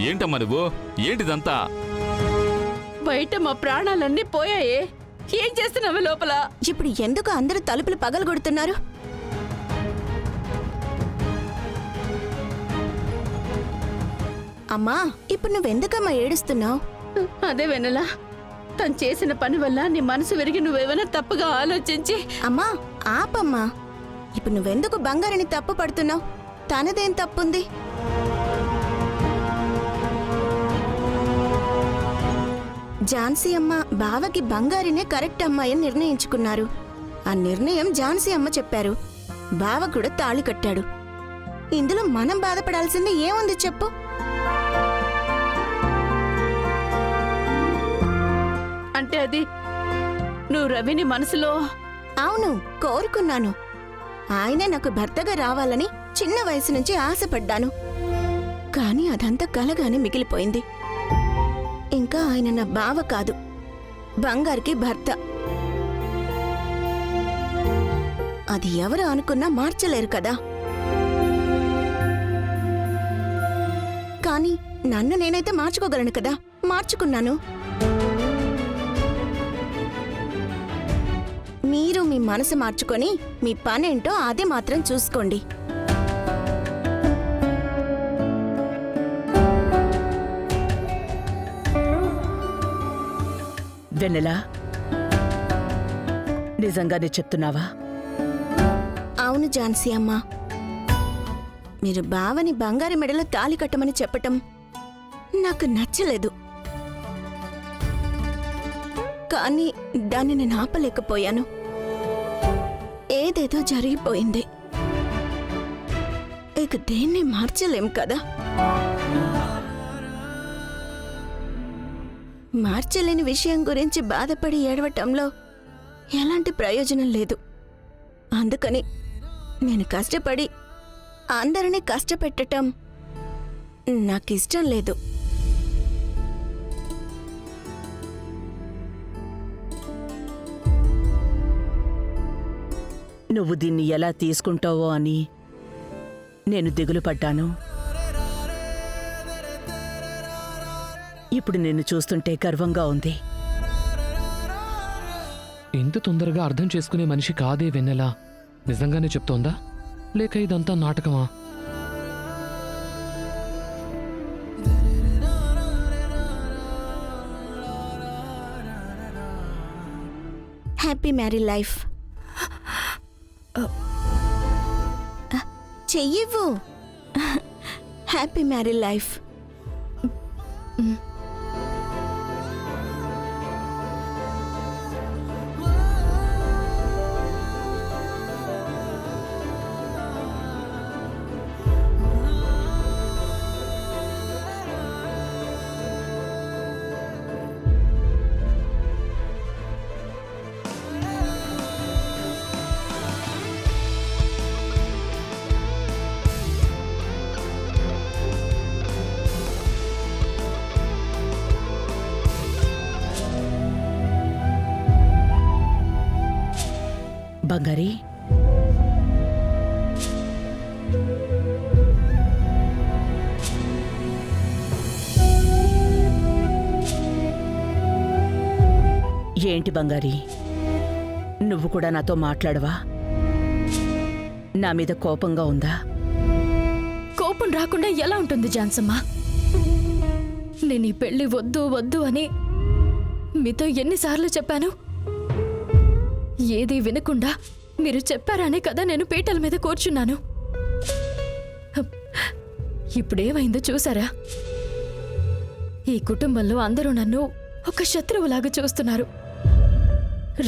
ఏంటమ్మా నువ్వు? ఏంటిదంతా? బయట మా ప్రాణాలన్నీ పోయాయే. ఏం చేస్తున్నావు లోపల? ఇప్పుడు ఎందుకు అందరూ తలుపులు పగలగొడుతున్నారు? అమ్మా, ఇప్పుడు నువ్వెందుకమ్మా ఏడుస్తున్నావు? అదే వెన్నెలా, తను చేసిన పని వల్ల నీ మనసు విరిగి నువ్వేమైనా తప్పుగా ఆలోచించి. అమ్మా ఆపమ్మా. ఇప్పుడు నువ్వెందుకు బంగారుని తప్పు పడుతున్నావు? తనదేం తప్పుంది? ఝాన్సీ అమ్మ బావకి బంగారినే కరెక్ట్ అమ్మాయి అని నిర్ణయించుకున్నారు. ఆ నిర్ణయం ఝాన్సీ అమ్మ చెప్పారు. బావ కూడా తాళి కట్టాడు. ఇందులో మనం బాధపడాల్సింది ఏముంది చెప్పు? అంటే అది నువ్వు రవిని మనసులో? అవును, కోరుకున్నాను. ఆయనే నాకు భర్తగా రావాలని చిన్న వయసు నుంచి ఆశపడ్డాను. కానీ అదంతా కలగానే మిగిలిపోయింది. ఇంకా ఆయన నా బావ కాదు, బంగారుకి భర్త. అది ఎవరు అనుకున్నా మార్చలేరు కదా. కానీ నన్ను నేనైతే మార్చుకోగలను కదా. మార్చుకున్నాను. మీరు మీ మనసు మార్చుకొని మీ పనేంటో అది మాత్రం చూసుకోండి. వెన్నెలా, నిజంగానే చెప్తున్నావా? అవును ఝాన్సీ అమ్మా. మీరు బావని బంగారు మెడలో తాళి కట్టమని చెప్పటం నాకు నచ్చలేదు. కానీ దాన్ని నేను ఆపలేకపోయాను. ఏదేదో జరిగిపోయింది. ఇక దేన్ని మార్చలేం కదా. మార్చలేని విషయం గురించి బాధపడి ఏడవటంలో ఎలాంటి ప్రయోజనం లేదు. అందుకని నేను కష్టపడి అందరినీ కష్టపెట్టటం నాకిష్టం లేదు. నువ్వు దీన్ని ఎలా తీసుకుంటావో అని నేను దిగులు పడ్డాను. ఇప్పుడు నిన్ను చూస్తుంటే గర్వంగా ఉంది. ఇంత తొందరగా అర్థం చేసుకునే మనిషి కాదే వెన్నెలా. నిజంగానే చెప్తోందా లేక ఇదంతా నాటకమా? Happy married life. చెయ్యివ్వు. Happy married life. బంగారి, ఏంటి బంగారి, నువ్వు కూడా నాతో మాట్లాడవా? నా మీద కోపంగా ఉందా? కోపం రాకుండా ఎలా ఉంటుంది ఝాన్సమ్మ? నేను ఈ పెళ్లి వద్దు వద్దు అని మీతో ఎన్నిసార్లు చెప్పాను? ఏదీ వినకుండా మీరు చెప్పారనే కదా నేను పీటల మీద కూర్చున్నాను. ఇప్పుడేమైందో చూసారా? ఈ కుటుంబంలో అందరూ నన్ను ఒక శత్రువులాగా చూస్తున్నారు.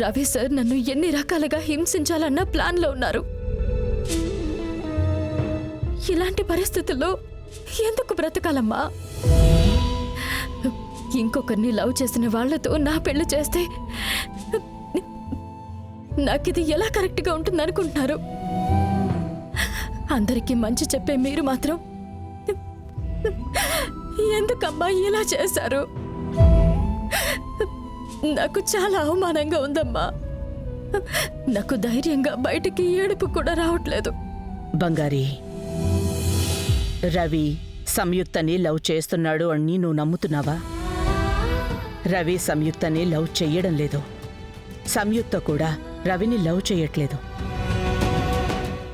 రవి సార్ నన్ను ఎన్ని రకాలుగా హింసించాలన్న ప్లాన్లో ఉన్నారు. ఇలాంటి పరిస్థితుల్లో ఎందుకు బ్రతకాలమ్మా? ఇంకొకరిని లవ్ చేసిన వాళ్లతో నా పెళ్లి చేస్తే నాకిది ఎలా కరెక్ట్గా ఉంటుందనుకుంటున్నారు? అందరికీ మంచి చెప్పే మీరు మాత్రం ఎందుకమ్మా ఇలా చేశారు? నాకు చాలా అవమానంగా ఉందమ్మా. నాకు ధైర్యంగా బయటికి ఏడుపు కూడా రావట్లేదు. బంగారి, రవి సంయుక్తని లవ్ చేస్తున్నాడు అని నువ్వు నమ్ముతున్నావా? రవి సంయుక్తని లవ్ చెయ్యడం లేదు. సంయుక్త కూడా రవిని లవ్ చెయ్యట్లేదు.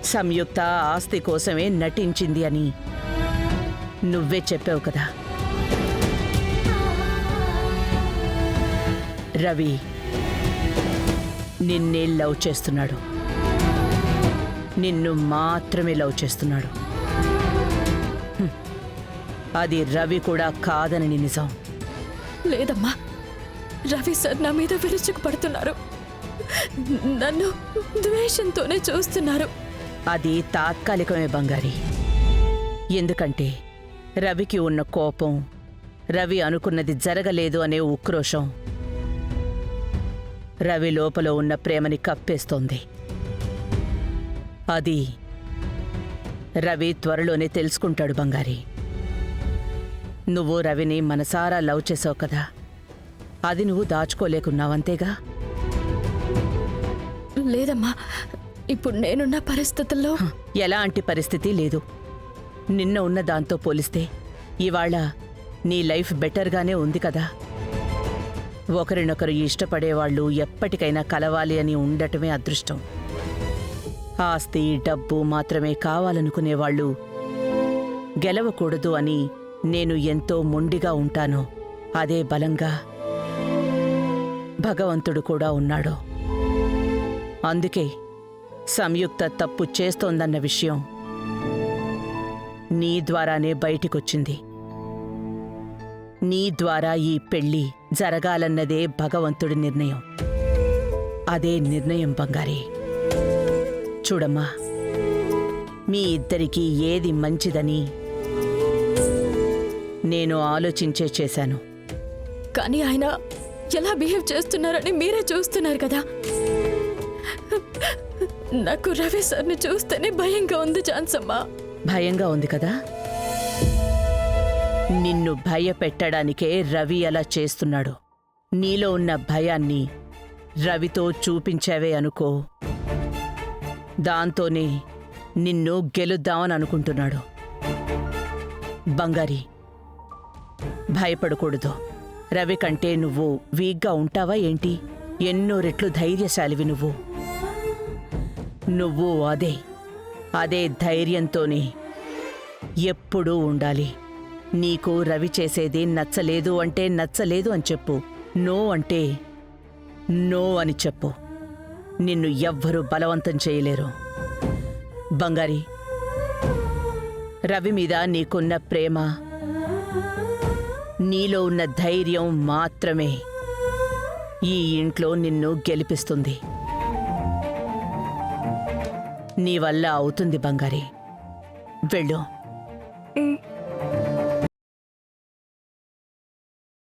సంయుక్త ఆస్తి కోసమే నటించింది అని నువ్వే చెప్పావు కదా. రవి నిన్నే లవ్ చేస్తున్నాడు. నిన్ను మాత్రమే లవ్ చేస్తున్నాడు. అది రవి కూడా కాదని నిజం. లేదమ్మా, రవి సార్ నా మీద విరుచుకు పడుతున్నారు. నన్ను ద్వేషంతోనే చూస్తున్నారు. అది తాత్కాలికమే బంగారి. ఎందుకంటే రవికి ఉన్న కోపం, రవి అనుకున్నది జరగలేదు అనే ఉక్రోషం రవి లోపల ఉన్న ప్రేమని కప్పేస్తోంది. అది రవి త్వరలోనే తెలుసుకుంటాడు బంగారి. నువ్వు రవిని మనసారా లవ్ చేసావు కదా, అది నువ్వు దాచుకోలేకున్నావంతేగా. లేదమ్మా, ఇప్పుడు నేనున్న పరిస్థితుల్లో ఎలాంటి పరిస్థితి లేదు. నిన్న ఉన్న దాంతో పోలిస్తే ఇవాళ నీ లైఫ్ బెటర్గానే ఉంది కదా. ఒకరినొకరు ఇష్టపడేవాళ్ళు ఎప్పటికైనా కలవాలి అని ఉండటమే అదృష్టం. ఆస్తి, డబ్బు మాత్రమే కావాలనుకునేవాళ్ళు గెలవకూడదు అని నేను ఎంతో మొండిగా ఉంటానో అదే బలంగా భగవంతుడు కూడా ఉన్నాడు. అందుకే సంయుక్త తప్పు చేస్తోందన్న విషయం నీ ద్వారానే బయటికొచ్చింది. నీ ద్వారా ఈ పెళ్లి జరగాలన్నదే భగవంతుడి నిర్ణయం. అదే నిర్ణయం బంగారి. చూడమ్మా, మీ ఇద్దరికీ ఏది మంచిదని నేను ఆలోచించే చేశాను. కానీ ఆయన ఎలా బిహేవ్ చేస్తున్నారని మీరే చూస్తున్నారు కదా. నాకు రవి సార్ని చూస్తేనే భయంగా ఉంది ఝాన్సమ్మ. భయంగా ఉంది కదా. నిన్ను భయపెట్టడానికే రవి అలా చేస్తున్నాడు. నీలో ఉన్న భయాన్ని రవితో చూపించావే అనుకో, దాంతోనే నిన్ను గెలుద్దామని అనుకుంటున్నాడు. బంగారి, భయపడకూడదు. రవి కంటే నువ్వు వీక్గా ఉంటావా ఏంటి? ఎన్నో రెట్లు ధైర్యశాలివి నువ్వు. నువ్వు అదే ధైర్యంతోనే ఎప్పుడూ ఉండాలి. నీకు రవి చేసేది నచ్చలేదు అంటే నచ్చలేదు అని చెప్పు. నో అంటే నో అని చెప్పు. నిన్ను ఎవ్వరూ బలవంతం చేయలేరు. బంగారి, రవి మీద నీకున్న ప్రేమ, నీలో ఉన్న ధైర్యం మాత్రమే ఈ ఇంట్లో నిన్ను గెలిపిస్తుంది. నీ వల్ల అవుతుంది బంగారి. వెళ్ళు.